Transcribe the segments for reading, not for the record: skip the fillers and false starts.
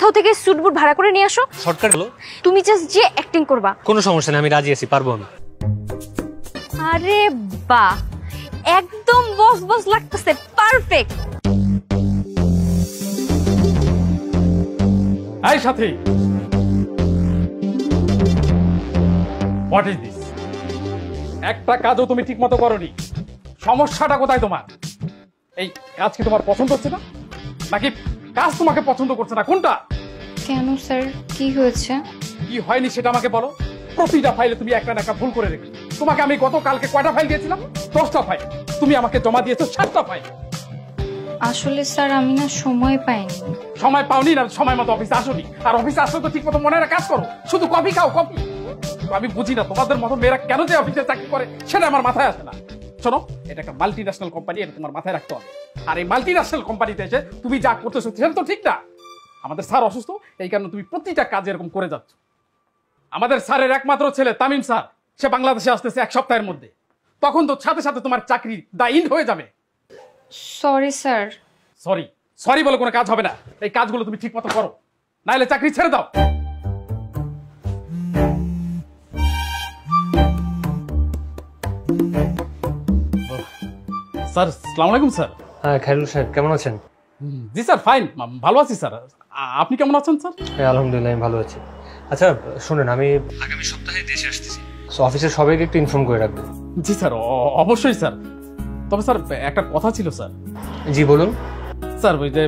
কোথাও থেকে স্যুট বুট ভাড়া করে নিয়ে আসো। শর্টকাট হলো, তুমি জাস্ট যে অ্যাক্টিং করবা। কোনো সমস্যা নেই, আমি রাজি আছি, পারবো আমি। আরে বাহ, একদম বস বস লাগতেছে, পারফেক্ট। এই সাথী, হোয়াট ইজ দিস? একটা কাজও তুমি ঠিক মতো করোনি। সমস্যাটা কোথায় তোমার? এই কাজ কি তোমার পছন্দ হচ্ছে না, নাকি কাজ তোমাকে পছন্দ করছে না? কোনটা? কেন স্যার, কি হয়েছে? কি হয়নি সেটা আমাকে বলো। প্রতিটা ফাইলে তুমি একটা না একটা ভুল করে রেখো। তোমাকে আমি গতকালকে কয়টা ফাইল দিয়েছিলাম? 10টা ফাইল। তুমি আমাকে জমা দিয়েছো 7টা ফাইল। আসলে স্যার আমি না সময় পাইনি। সময় পাওনি না, সময় মতো অফিসে আসোনি। আর অফিসে আসলে তো ঠিক মতো মনে কাজ করো, শুধু কফি খাও কফি। আমি বুঝি না তোমাদের মতো মেয়েরা কেন যে অফিসে চাকরি করে, সেটা আমার মাথায় আসে না। শোনো, এটা একটা মাল্টি ন্যাশনাল কোম্পানি, এটা তোমার মাথায় রাখতে হবে। আর এই মাল্টি ন্যাশনাল কোম্পানিতে এসে তুমি যা করতেছো সেটা তো ঠিক না। আমাদের স্যার অসুস্থ, এই কারণে তুমি প্রতিটা কাজ এরকম করে যাচ্ছ। আমাদের স্যারের একমাত্র ছেলে তামিম স্যার, সে বাংলাদেশে আসতেছে 1 সপ্তাহের মধ্যে। তখন তো সাথে সাথে তোমার চাকরি দা ইন্ড হয়ে যাবে। Sorry sir. সরি সরি বলে কোনো কাজ হবে না। এই কাজগুলো তুমি ঠিক মতো করো, নাহলে চাকরি ছেড়ে দাও। স্যার, আসসালামু আলাইকুম স্যার। হ্যাঁ খায়রুল সাহেব, কেমন আছেন? জি স্যার, ফাইন, ভালো আছি স্যার। আপনি কেমন আছেন স্যার? হ্যাঁ আলহামদুলিল্লাহ, আমি ভালো আছি। আচ্ছা শুনেন, আমি আগামী সপ্তাহে দেশে আসতেছি, সো অফিসের সবাইকে একটু ইনফর্ম করে রাখবো। জি স্যার, অবশ্যই স্যার। তবে স্যার একটা কথা ছিল স্যার। জি বলুন। স্যার ওই যে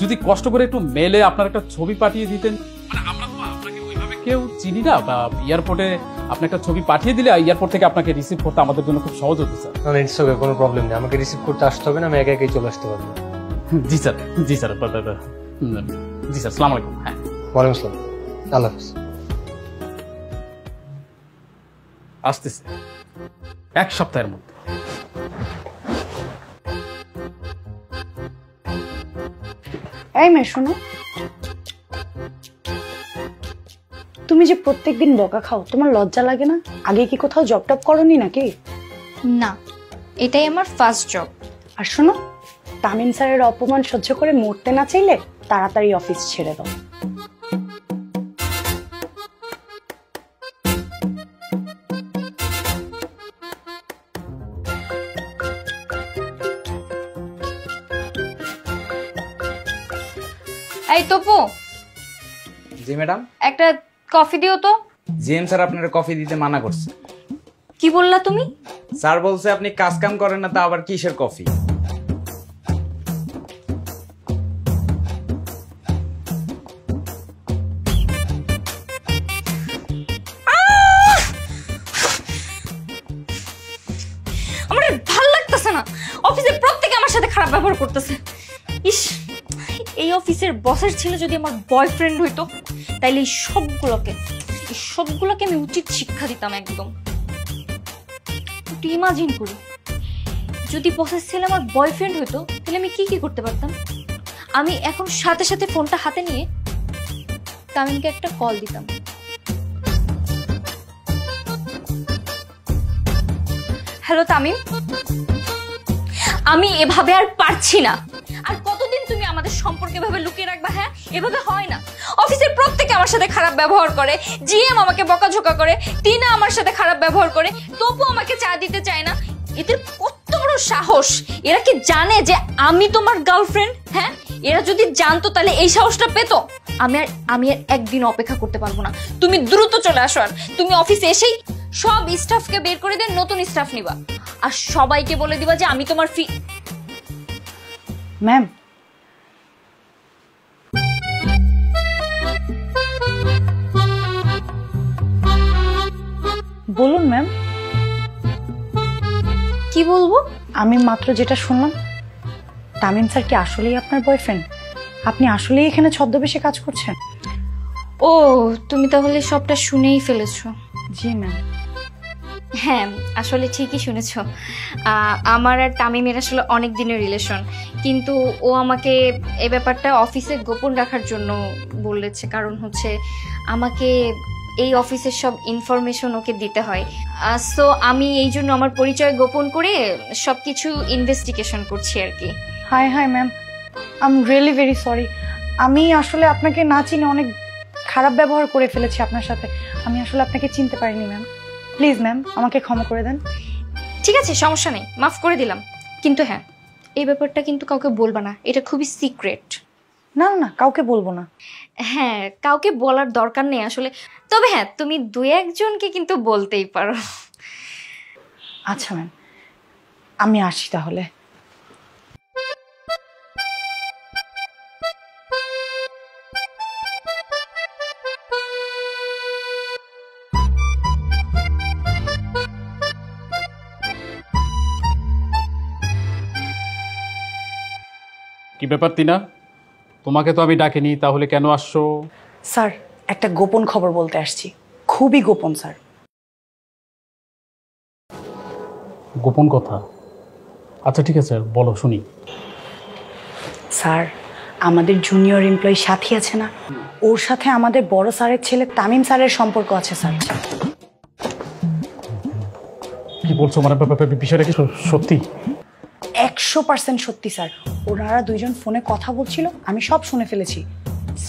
যদি কষ্ট করে একটু মেলে আপনার একটা ছবি পাঠিয়ে দিতেন, মানে আমরা তো আপনাকে ওইভাবে কেউ চিনি না, বা এয়ারপোর্টে আপনি একটা ছবি পাঠিয়ে দিলে এয়ারপোর্ট থেকে আপনাকে রিসিভ করতে আমাদের জন্য খুব সহজ হতো স্যার। না ইটস ওকে, কোনো প্রবলেম নেই, আমাকে রিসিভ করতে আসতে হবে না, আমি একা একাই চলে আসতে পারবো। জি স্যার, জি স্যার, জি স্যার, আসসালামু আলাইকুম। হ্যাঁ, ওয়ালাইকুম আসসালাম, আল্লাহ হাফেজ। আসতেছে 1 সপ্তাহের মধ্যে। এই মেয়ে শোনো, তুমি যে প্রত্যেকদিন বকা খাও, তোমার লজ্জা লাগে না? আগে কি কোথাও জব টপ করনি নাকি? না, এটাই আমার ফার্স্ট জব। আর শোনো, তামিম স্যারের অপমান সহ্য করে মরতে না চাইলে তাড়াতাড়ি অফিস ছেড়ে দাও। এই তপু। জি ম্যাডাম। একটা কফি দিও তো। জিএম স্যার আপনার কফি দিতে মানা করছে। কি বললা তুমি? স্যার বলছে আপনি কাজ কাম করেন না, তা আবার কিসের কফি? আমার ভালো লাগতেছে না, অফিসে প্রত্যেকে আমার সাথে খারাপ ব্যবহার করতেছে। ইস, এই অফিসের বসের ছেলে যদি আমার বয়ফ্রেন্ড হইতো, তাইলে এই সবগুলোকে আমি উচিত শিক্ষা দিতাম একদম। একটু ইমাজিন করি, যদি বসের ছেলে আমার বয়ফ্রেন্ড হইতো, তাহলে আমি কি কি করতে পারতাম। আমি এখন সাথে সাথে ফোনটা হাতে নিয়ে তামিমকে একটা কল দিতাম। হ্যালো তামিম, আমি এভাবে আর পারছি না। আর কতদিন তুমি আমাদের সম্পর্কে এভাবে লুকিয়ে রাখবা? হ্যাঁ, এভাবে হয় না। অফিসের প্রত্যেকে আমার সাথে খারাপ ব্যবহার করে, জিএম আমাকে বকাঝোকা করে, টিনা আমার সাথে খারাপ ব্যবহার করে, তপু আমাকে চা দিতে চায় না। এদের কত বড় সাহস! এরা কি জানে যে আমি তোমার গার্লফ্রেন্ড? হ্যাঁ, এরা যদি জানতো তাহলে এই সাহসটা পেত? আমি আর একদিন অপেক্ষা করতে পারবো না। তুমি দ্রুত চলে আসো। আর তুমি অফিসে এসেই সব স্টাফকে বের করে দিয়ে নতুন স্টাফ নিবা, আর সবাইকে বলে দিবা যে আমি তোমার ম্যাম, বলুন ম্যাম। কি বলবো? আমি মাত্র যেটা শুনলাম, তামিম স্যার কি আসলেই আপনার বয়ফ্রেন্ড? আপনি আসলেই এখানে ছদ্মবেশে কাজ করছেন? ও, তুমি তাহলে সবটা শুনেই ফেলেছো। জি ম্যাম। হ্যাঁ, আসলে ঠিকই শুনেছো। আমার আর তামিমের আসলে অনেক দিনের রিলেশন, কিন্তু ও আমাকে এই ব্যাপারটা অফিসে গোপন রাখার জন্য বলেছে। কারণ হচ্ছে আমাকে এই অফিসের সব ইনফরমেশন ওকে দিতে হয়। সো আমি এই জন্য আমার পরিচয় গোপন করে সবকিছু ইনভেস্টিগেশন করছি আর কি। High hi ma'am, I am really very sorry. আমি আসলে আপনাকে না চিনে অনেক খারাপ ব্যবহার করে ফেলেছি আপনার সাথে। আমি আসলে আপনাকে চিনতে পারিনি ম্যাম। প্লিজ ম্যাম, আমাকে ক্ষমা করে দেন। ঠিক আছে, সমস্যা নেই, মাফ করে দিলাম। কিন্তু হ্যাঁ, এই ব্যাপারটা কিন্তু কাউকে বলবা না, এটা খুবই সিক্রেট। না না না, কাউকে বলবো না। হ্যাঁ, কাউকে বলার দরকার নেই আসলে। তবে হ্যাঁ, তুমি দুই একজনকে কিন্তু বলতেই পারো। আচ্ছা ম্যাম, আমি আসি তাহলে। কি ব্যাপার তিনা, তোমাকে তো আমি ডাকিনি, তাহলে কেন আসছো? স্যার, একটা গোপন খবর বলতে আসছি, খুবই গোপন স্যার। গোপন কথা? আচ্ছা ঠিক আছে, বলো শুনি। স্যার, আমাদের জুনিয়র এমপ্লয়ি সাথী আছে না, ওর সাথে আমাদের বড় স্যারের ছেলে তামিম স্যারের সম্পর্ক আছে স্যার। কি বলছো, মানে বিষয়টা কি সত্যি? 100% সত্যি স্যার। ওনারা দুইজন ফোনে কথা বলছিল, আমি সব শুনে ফেলেছি।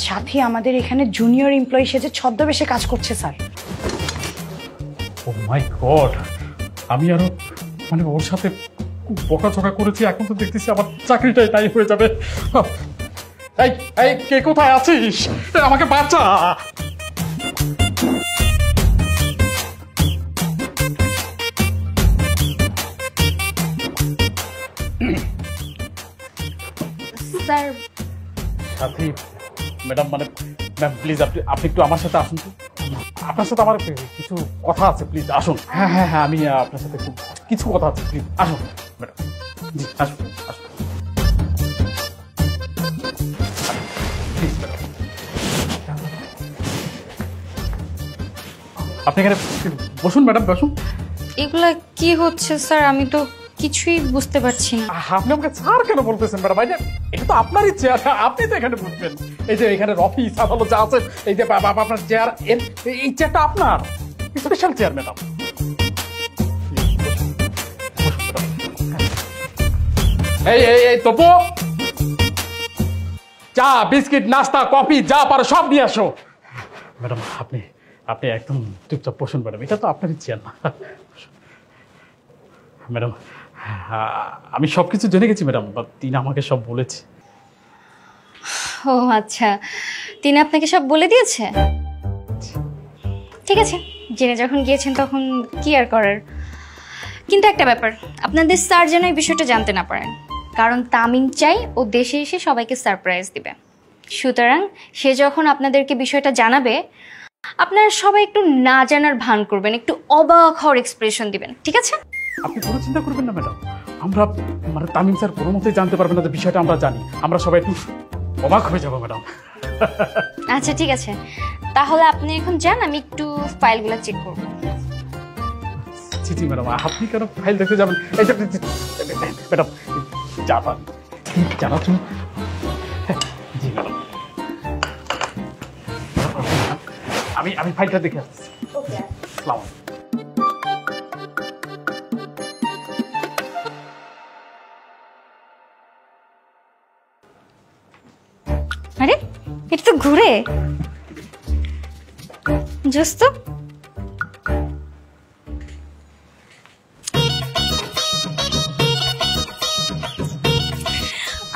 সাথী আমাদের এখানে জুনিয়র এমপ্লয়ি সেজে ছদ্মবেশে কাজ করছে স্যার। ও মাই গড, আমি আরো মানে ওর সাথে খুব বকাঝকা করেছি, এখন তো দেখতেছি আমার চাকরিটাই তাই হয়ে যাবে। এই এই কে কোথায় আছিস, আমাকে বাঁচা। স্যার, সাথী ম্যাডাম, মানে ম্যাম প্লিজ আপনি আপনি একটু আমার সাথে আসুন তো। আপনার সাথে আমার কিছু কথা আছে, প্লিজ আসুন। হ্যাঁ হ্যাঁ হ্যাঁ, আমি আপনার সাথে খুব কিছু কথা আছে, প্লিজ আসুন ম্যাডাম। জি আসুন আসুন, প্লিজ ম্যাডাম। আপনি এখানে বসুন ম্যাডাম, বসুন। এগুলা কি হচ্ছে স্যার? আমি তো কিছুই বুঝতে পারছি না। আপনি আমাকে স্যার কেন বলতেছেন ম্যাডাম? এটা তো আপনারই চেয়ার, আপনি তো এখানে বসবেন। এই যে এখানে অফিস আদালত যা আছে, এই যে আপনার চেয়ার, এই চেয়ারটা আপনার স্পেশাল চেয়ার ম্যাডাম। এই এই এই তপু, চা বিস্কিট নাস্তা কফি যা পারো সব নিয়ে আসো। ম্যাডাম আপনি আপনি একদম চুপচাপ বসুন ম্যাডাম, এটা তো আপনারই চেয়ার না। ম্যাডাম আমি সব কিছু জেনে গেছি ম্যাডাম, তিনি আমাকে সব বলেছে। ও আচ্ছা, তিনি আপনাকে সব বলে দিয়েছে? ঠিক আছে, জেনে যখন গিয়েছেন তখন কি আর করার। কিন্তু একটা ব্যাপার, আপনাদের স্যার যেন এই বিষয়টা জানতে না পারেন, কারণ তামিম চাই ও দেশে এসে সবাইকে সারপ্রাইজ দিবে। সুতরাং সে যখন আপনাদেরকে বিষয়টা জানাবে, আপনারা সবাই একটু না জানার ভান করবেন, একটু অবাক হওয়ার এক্সপ্রেশন দিবেন, ঠিক আছে? আপনি কোনো চিন্তা করবেন না ম্যাডাম, আমরা মানে তামিম স্যার কোনো মতেই জানতে পারবেন না যে বিষয়টা আমরা জানি, আমরা সবাই একটু অবাক হয়ে যাবো ম্যাডাম। আচ্ছা ঠিক আছে, তাহলে আপনি এখন যান, আমি একটু ফাইলগুলো চেক করবো। জি জি ম্যাডাম, আপনি কেন ফাইল দেখতে যাবেন? এই যে ম্যাডাম জানার জন্য। জি ম্যাডাম, আমি ফাইলটা দেখে আসছি। আসসালামু আলাইকুম। আরে এটা তো ঘুরে জোস্ত।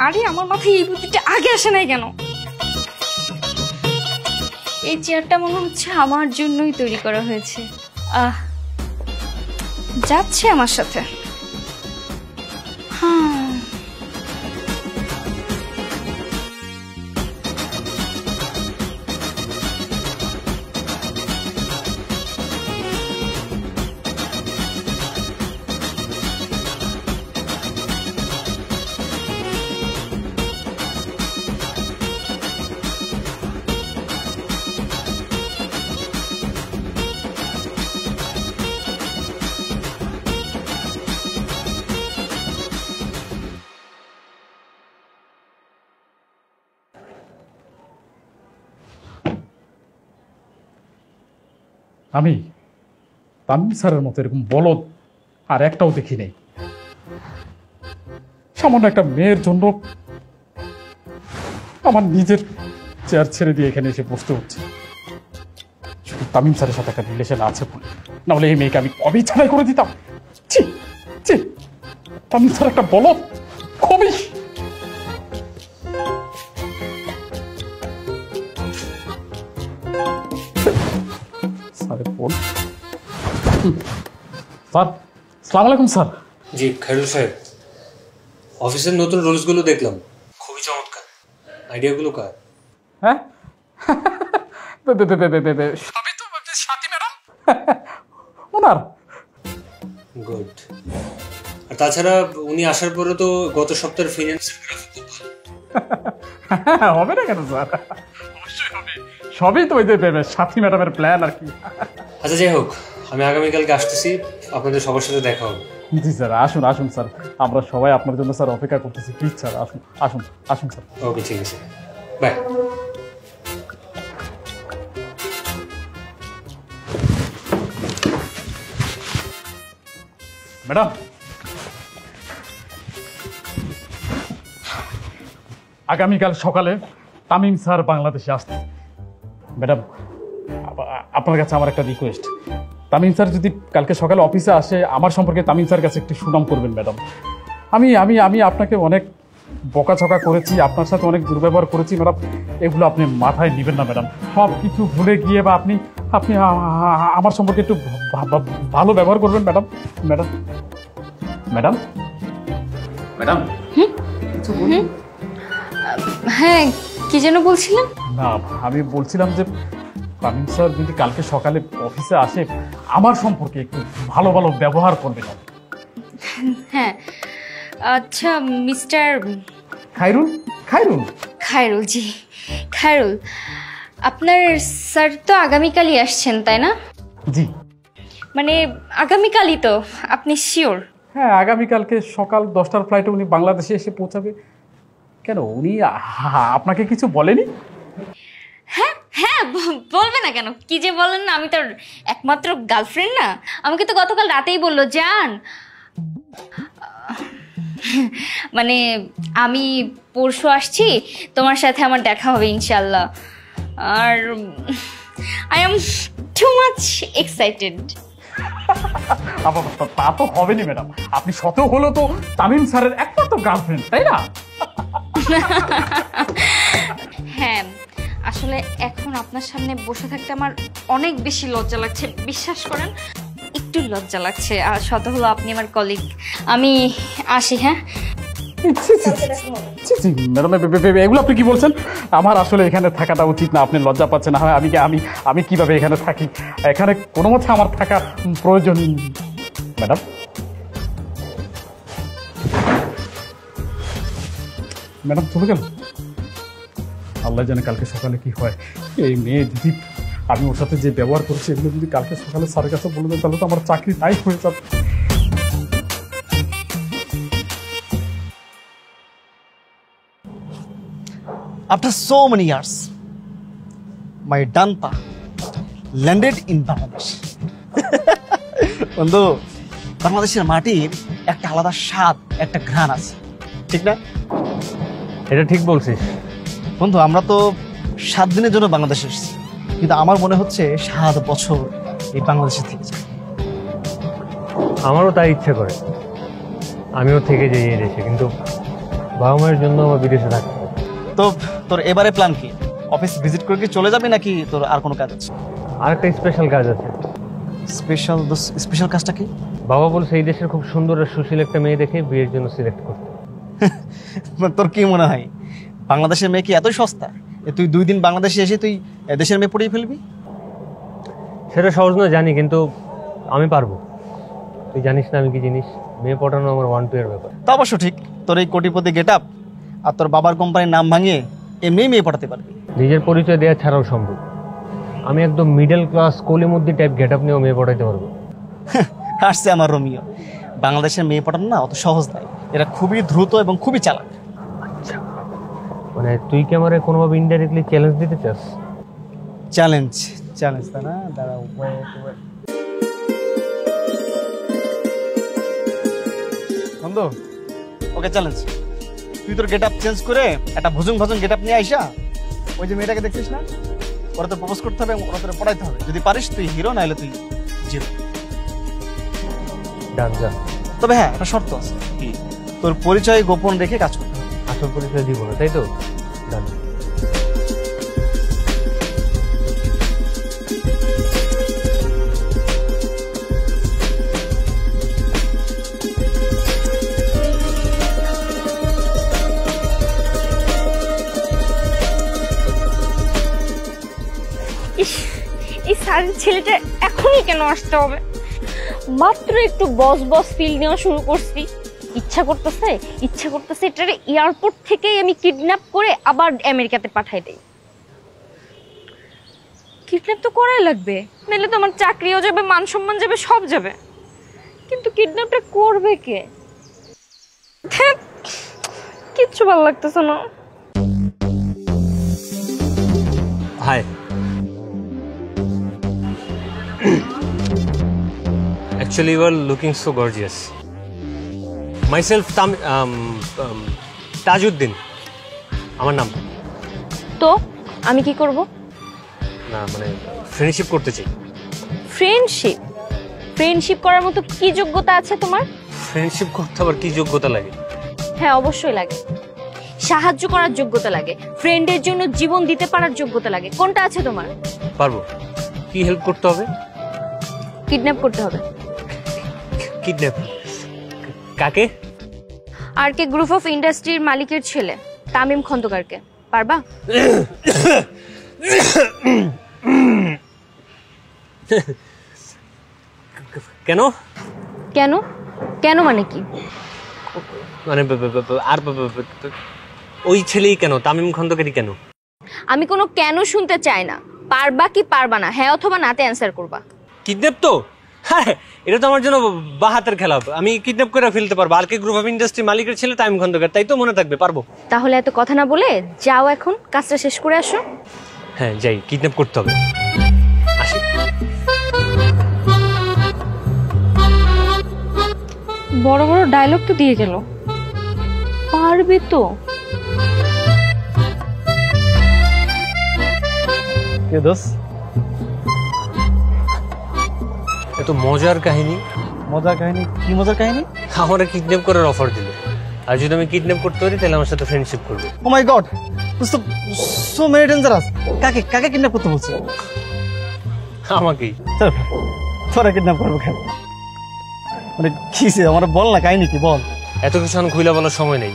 আরে আমার মাথায় এই বুদ্ধিটা আগে আসে নাই কেন? এই চেয়ারটা মনে হচ্ছে আমার জন্যই তৈরি করা হয়েছে। যাচ্ছে আমার সাথে। হ্যাঁ, আমি তামিম স্যারের মতো এরকম বলদ আর একটাও দেখি নেই। সামান্য একটা মেয়ের জন্য আমার নিজের চেয়ার ছেড়ে দিয়ে এখানে এসে বসতে হচ্ছে শুধু তামিম স্যারের সাথে একটা রিলেশন আছে বলে, না হলে এই মেয়েকে আমি কবে ছাড়াই করে দিতাম। ছি ছি, তামিম স্যার একটা বলো খবিশ। স্যারের ফোন। স্যার, আসসালামু আলাইকুম স্যার। জি খায়রুল সাহেব, অফিসের নতুন রুলসগুলো দেখলাম, খুবই চমৎকার। আইডিয়াগুলো কার? হ্যাঁ সবই তো সাথী ম্যাডাম ওনার। গুড। আর তাছাড়া উনি আসার পরে তো গত সপ্তাহের ফিনান্সের গ্রাফ খুব ভালো। হবে না কেন স্যার, অবশ্যই হবে। সবই তো ওই যে সাথী ম্যাডামের প্ল্যান আর কি। আচ্ছা যাই হোক, আমি আগামীকালকে আসতেছি, আপনাদের সবার সাথে দেখা হবে। জি স্যার, আসুন আসুন স্যার, আমরা সবাই আপনার জন্য স্যার অপেক্ষা করতেছি। প্লিজ স্যার আসুন আসুন আসুন স্যার। ওকে ঠিক আছে, বাই। ম্যাডাম, আগামীকাল সকালে তামিম স্যার বাংলাদেশে আসতে। ম্যাডাম, আপনার কাছে আমার একটা রিকোয়েস্ট, তামিম স্যার যদি কালকে সকালে অফিসে আসে, আমার সম্পর্কে তামিম স্যার কাছে একটু সুনাম করবেন ম্যাডাম। আমি আমি আমি আপনাকে অনেক বকাঝকা করেছি, আপনার সাথে অনেক দুর্ব্যবহার করেছি ম্যাডাম, এগুলো আপনি মাথায় নেবেন না ম্যাডাম। সব কিছু ভুলে গিয়ে বা আপনি আপনি আমার সম্পর্কে একটু ভালো ব্যবহার করবেন ম্যাডাম। ম্যাডাম ম্যাডাম ম্যাডাম হ্যাঁ, কি যেন বলছিলেন? না, আমি বলছিলাম যে তামিম স্যার যদি কালকে সকালে অফিসে আসে, আমার সম্পর্কে একটু ভালো ভালো ব্যবহার করবেন। হ্যাঁ আচ্ছা মিস্টার খায়রুল, খায়রুল খায়রুল, জি খায়রুল, আপনার স্যার তো আগামীকালই আসছেন তাই না? জি মানে আগামীকালই তো, আপনি শিওর? হ্যাঁ, আগামীকালকে সকাল 10টার ফ্লাইটে উনি বাংলাদেশে এসে পৌঁছাবে। কেন, উনি আপনাকে কিছু বলেনি? হ্যাঁ হ্যাঁ, বলবে না কেন, কি যে বলেন না, আমি তোর একমাত্র গার্লফ্রেন্ড না? আমাকে তো গতকাল রাতেই বললো, জান মানে আমি পরশু আসছি, তোমার সাথে আমার দেখা হবে ইনশাল্লাহ। আর I am too much excited. তা তো হবেনি ম্যাডাম, আপনি শত হলো তো তামিম স্যারের একমাত্র গার্লফ্রেন্ড, তাই না? হ্যাঁ, আসলে এখন আপনার সামনে বসে থাকতে আমার অনেক বেশি লজ্জা লাগছে, বিশ্বাস করেন একটু লজ্জা লাগছে। আর শত হলো আপনি আমার কলিগ। আমি আসি, হ্যাঁ? ম্যাডাম, এগুলো আপনি কি বলছেন? আমার আসলে এখানে থাকাটা উচিত না, আপনি লজ্জা পাচ্ছেন। আমি আমি আমি কিভাবে এখানে থাকি? এখানে কোনো মতে আমার থাকা প্রয়োজন। ম্যাডাম, ম্যাডাম চলে গেল। আল্লাহ জানে কালকে সকালে কি হয়। এই মেয়ে দিদি, আমি ওর সাথে যে ব্যবহার করছি, এগুলো যদি কালকে সকালে স্যারের কাছে বলে দেয়, তাহলে তো আমার চাকরি তাই হয়ে যাবে। After so many years, my Danpa landed in Bangladesh. বন্ধু, বাংলাদেশের মাটির একটা আলাদা স্বাদ, একটা ঘ্রাণ আছে, ঠিক না? এটা ঠিক বলছিস বন্ধু, আমরা তো 7 দিনের জন্য বাংলাদেশে এসেছি, কিন্তু আমার মনে হচ্ছে 7 বছর এই বাংলাদেশে থেকে যায়। আমারও তাই ইচ্ছে করে, আমিও থেকে যাই এই দেশে, কিন্তু বাবা মায়ের জন্য আমার বিদেশে থাকতে হবে। তো তোর এবারে প্ল্যান কি? অফিস ভিজিট করে কি চলে যাবি, নাকি তোর আর কোনো কাজ আছে? আর একটা স্পেশাল কাজ আছে। স্পেশাল কাজটা কি? বাবা বলছে এই দেশের খুব সুন্দর আর সুশীল একটা মেয়ে দেখে বিয়ের জন্য সিলেক্ট করতে। তোর কি মনে হয় বাংলাদেশের মেয়ে কি এতই সস্তা? তুই 2 দিন বাংলাদেশে এসে তুই দেশের মেয়ে পড়িয়ে ফেলবি? সেটা সহজ নয় জানি, কিন্তু আমি পারবো। তুই জানিস না আমি কি জিনিস, মেয়ে পটানো আমার 1-2 এর ব্যাপার। তা অবশ্য ঠিক, তোর এই কোটিপতি গেট আপ আর তোর বাবার কোম্পানির নাম ভাঙিয়ে এমনি মেয়ে পটাতে পারবি। নিজের পরিচয় দেওয়া ছাড়াও সম্ভব। আমি একদম middle class Kalimuddi type get up নিয়েও মেয়ে পটাইতে পারবো। আসছে আমার রোমিও। বাংলাদেশের মেয়ে পটানো না অত সহজ নয়, এরা খুবই দ্রুত এবং খুবই চালাক। আচ্ছা, মানে তুই কি আমারে কোনোভাবে ইনডাইরেক্টলি চ্যালেঞ্জ দিতে চাস? চ্যালেঞ্জ তাই না? দাঁড়াও, বন্ধু, ওকে চ্যালেঞ্জ। তুই তোর গেট আপ চেঞ্জ করে একটা ভুজুং ভাজুং গেট আপ নিয়ে আইসা ওই যে মেয়েটাকে দেখছিস না, ওরা তো প্রপোজ করতে হবে এবং ওরা তোরা পড়াইতে হবে। যদি পারিস তুই হিরো, নাহলে তুই জিরো। ডান যা। তবে হ্যাঁ, একটা শর্ত আছে, কি? তোর পরিচয় গোপন রেখে কাজ করতে হবে। আসল পরিচয় দিব না, তাই তো? ডান। ইস, এই স্যারের ছেলেটা এখনই কেন আসতে হবে? মাত্র একটু বস বস ফিল নেওয়া শুরু করছি, ইচ্ছা করতেছে এটারে এয়ারপোর্ট থেকেই আমি কিডন্যাপ করে আবার আমেরিকাতে পাঠাই দেই। কিডন্যাপ তো করাই লাগবে, নাহলে তো আমার চাকরিও যাবে, মান সম্মান যাবে, সব যাবে। কিন্তু কিডন্যাপটা করবে কে? ধ্যাৎ, কিচ্ছু ভালো লাগতেছে না। High. Actually, you are looking so gorgeous. Myself, Tajuddin. আমার নাম। তো আমি কি করব? না মানে ফ্রেন্ডশিপ করতে চাই। ফ্রেন্ডশিপ করার মতো কি যোগ্যতা আছে তোমার? ফ্রেন্ডশিপ করতে আবার কি যোগ্যতা লাগে? হ্যাঁ, অবশ্যই লাগে। সাহায্য করার যোগ্যতা লাগে, ফ্রেন্ডের জন্য জীবন দিতে পারার যোগ্যতা লাগে। কোনটা আছে তোমার? পারবো। কি হেল্প করতে হবে? কিডন্যাপ করতে হবে। কিডন্যাপ? কাকে? আর কে গ্রুপ অফ ইন্ডাস্ট্রির মালিকের ছেলে তামিম খন্দকারকে। পারবা? কেন? কেন? কেন মানে কি? মানে আর ওই ছেলেই কেন? তামিম খন্দকারই কেন? আমি কোনো কেন শুনতে চাই না। পারবা কি পারবা না, হ্যাঁ অথবা নাতে অ্যান্সার করবা। কিডন্যাপ তো? হ্যাঁ, এটা তো আমার জন্য বাহাতের খেলা। আমি কিডন্যাপ করে ফেলতে পারবো। আর কে গ্রুপ অফ ইন্ডাস্ট্রি মালিকের ছেলে তামিম খন্দকার, তাই তো মনে থাকবে, পারবো। তাহলে এত কথা না বলে যাও, এখন কাজটা শেষ করে আসো। হ্যাঁ যাই, কিডন্যাপ করতে হবে। আসি। বড় বড় ডায়লগ তো দিয়ে গেল, পারবে তো? কে দোস? এত মজার কাহিনী। মজার কাহিনী? কি মজার কাহিনী? আমার কিডন্যাপ করার অফার দিল, আর যদি আমি কিডন্যাপ করতে পারি তাহলে আমার সাথে ফ্রেন্ডশিপ করবে। ও মাই গড, তো সো মেনি ডেঞ্জারাস। কাকে কাকে কিডন্যাপ করতে বলছে? আমাকেই। তোরা কিডন্যাপ করবো কেন? মানে কিসে আমার বল না, কাহিনী কি বল। এত কিছু এখন খুইলা বলার সময় নেই।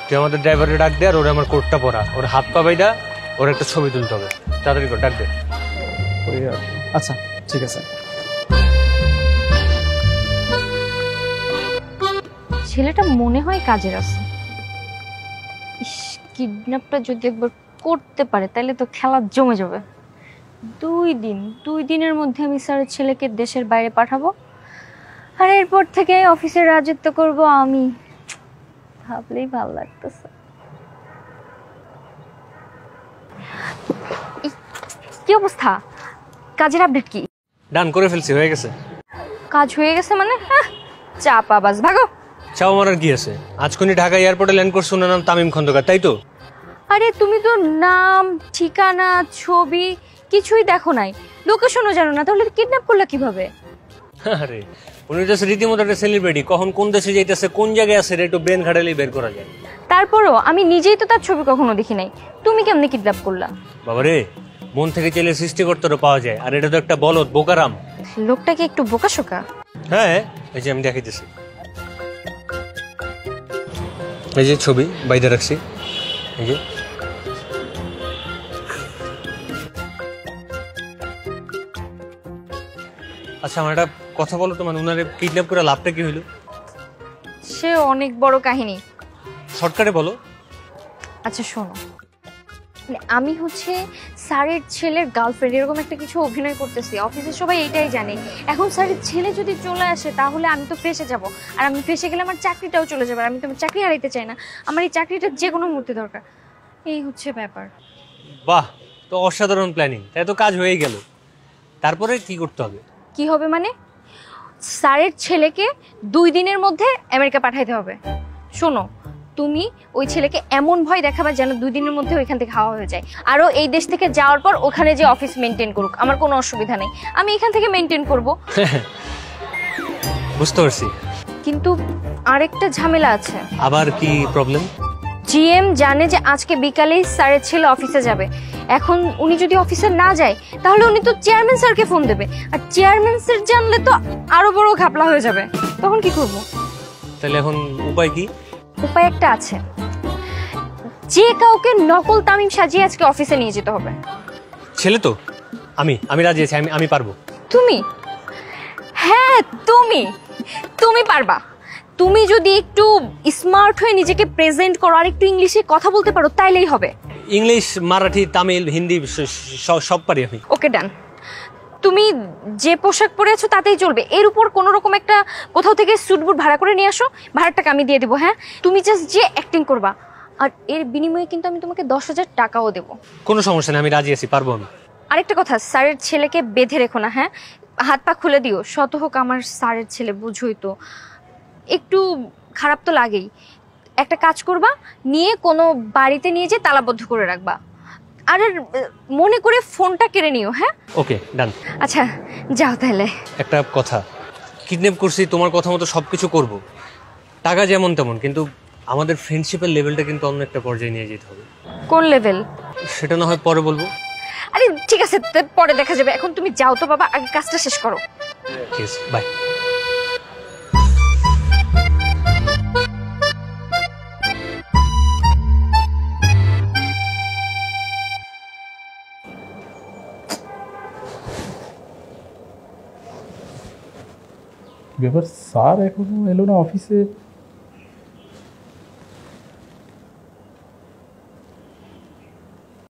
তুই আমাদের ড্রাইভারে ডাক দে, আর ওরা আমার কোটটা পরা, ওর হাত পা বাইদা ওর একটা ছবি তুলতে হবে। তাড়াতাড়ি করে ডাক দে। আচ্ছা ঠিক আছে। ছেলেটা মনে হয় কাজের আছে। কিডন্যাপটা যদি একবার করতে পারে তাহলে তো খেলা জমে যাবে। 2 দিনের মধ্যে আমি স্যারের ছেলেকে দেশের বাইরে পাঠাবো, আর এরপর থেকে অফিসের রাজত্ব করব আমি। ভাবলেই ভালো লাগতেছে। কি অবস্থা? কাজের আপডেট কি? ডান করে ফেলছি, হয়ে গেছে। কাজ হয়ে গেছে মানে? চাপা বাস, ভাগো। চাও মারার কি আছে? আজখনি ঢাকা এয়ারপোর্টে ল্যান্ড করছে, ওনার নাম তামিম খন্দকার, তাই তো? আরে তুমি তো নাম, ঠিকানা, ছবি কিছুই দেখো নাই, লোকেশনও জানো না, তাহলে কিডন্যাপ করলা কিভাবে? আরে উনি তো রীতিমতো একটা সেলিব্রিটি, কখন কোন দেশে যাইতেছে, কোন জায়গায় আছে, একটু ব্রেন খাটালেই বের করা যায়। তারপরও আমি নিজেই তো তার ছবি কখনো দেখি নাই, তুমি কেমনে কিডন্যাপ করলা? বাবারে, মন থেকে চাইলে সৃষ্টিকর্তারও পাওয়া যায়, আর এটা তো একটা বলদ বোকারাম। লোকটা কি একটু বোকাশোকা? হ্যাঁ, এই যে আমি দেখাইতেছি, এই যে ছবি বাইরে রাখছি, এই যে। আচ্ছা আমার একটা কথা বলো তো, মানে উনারে কিডন্যাপ করে লাভটা কি হইলো? সে অনেক বড় কাহিনী, শর্টকাটে বলো। আচ্ছা শোনো, আমি হচ্ছে স্যারের ছেলের গার্লফ্রেন্ড, এরকম একটা কিছু অভিনয় করতেছি। অফিসের সবাই এইটাই জানে। এখন স্যারের ছেলে যদি চলে আসে তাহলে আমি তো ফেসে যাব, আর আমি ফেসে গেলে আমার চাকরিটাও চলে যাবে। আমি তো আমার চাকরি হারাইতে চাই না, আমার এই চাকরিটা যে কোনো মুহূর্তে দরকার। এই হচ্ছে ব্যাপার। বাহ, তো অসাধারণ প্ল্যানিং, তাই তো কাজ হয়ে গেল। তারপরে কি করতে হবে? কি হবে মানে? স্যারের ছেলেকে 2 দিনের মধ্যে আমেরিকা পাঠাইতে হবে। শোনো, তুমি ওই ছেলেকে এমন ভয় দেখাবা যেন 2 দিনের মধ্যে ওইখান থেকে হাওয়া হয়ে যায়। আরও এই দেশ থেকে যাওয়ার পর ওখানে যে অফিস মেনটেন করুক, আমার কোনো অসুবিধা নেই, আমি এখান থেকে মেনটেন করব। বুঝতে পারছি। কিন্তু আরেকটা ঝামেলা আছে। আবার কি প্রবলেম? জিএম জানে যে আজকে বিকালেই স্যারের ছেলে অফিসে যাবে। এখন উনি যদি অফিসে না যায় তাহলে উনি তো চেয়ারম্যান স্যারকে ফোন দেবে, আর চেয়ারম্যান স্যার জানলে তো আরো বড় ঘাপলা হয়ে যাবে। তখন কি করব? তাহলে এখন উপায় কি? উপায় একটা আছে, যে কাউকে নকল তামিম সাজিয়ে আজকে অফিসে নিয়ে যেতে হবে। ছেলে তো আমি রাজি আছি, আমি পারবো। তুমি? হ্যাঁ তুমি পারবা। তুমি যদি একটু স্মার্ট হয়ে নিজেকে প্রেজেন্ট করো আর একটু ইংলিশে কথা বলতে পারো তাইলেই হবে। ইংলিশ, মারাঠি, তামিল, হিন্দি সব পারি আমি। ওকে ডান। তুমি যে পোশাক পরে আছো তাতেই চলবে, এর উপর কোনো রকম একটা কোথাও থেকে স্যুটবুট ভাড়া করে নিয়ে আসো, ভাড়ার টাকা আমি দিয়ে দেবো। হ্যাঁ, তুমি জাস্ট যে অ্যাক্টিং করবা, আর এর বিনিময়ে কিন্তু আমি তোমাকে 10,000 টাকাও দেবো। কোনো সমস্যা নেই, আমি রাজি আছি, পারবো আমি। আরেকটা কথা, স্যারের ছেলেকে বেঁধে রেখো না। হ্যাঁ, হাত পা খুলে দিও। শত হোক আমার স্যারের ছেলে, বুঝোই তো, একটু খারাপ তো লাগেই। একটা কাজ করবা, নিয়ে কোনো বাড়িতে নিয়ে যেয়ে তালাবদ্ধ করে রাখবা, আর মনে করে ফোনটা কেড়ে নিও। হ্যাঁ, ওকে ডান। আচ্ছা যাও তাহলে। একটা কথা, কিডন্যাপ করছি, তোমার কথা মতো সবকিছু করব, টাকা যেমন তেমন, কিন্তু আমাদের ফ্রেন্ডশিপের লেভেলটা কিন্তু অন্য একটা পর্যায়ে নিয়ে যেতে হবে। কোন লেভেল? সেটা না হয় পরে বলবো। আরে ঠিক আছে, পরে দেখা যাবে। এখন তুমি যাও তো বাবা, আগে কাজটা শেষ করো। ঠিক আছে, বাই। ব্যাপার, স্যার এখনো এলো না অফিসে।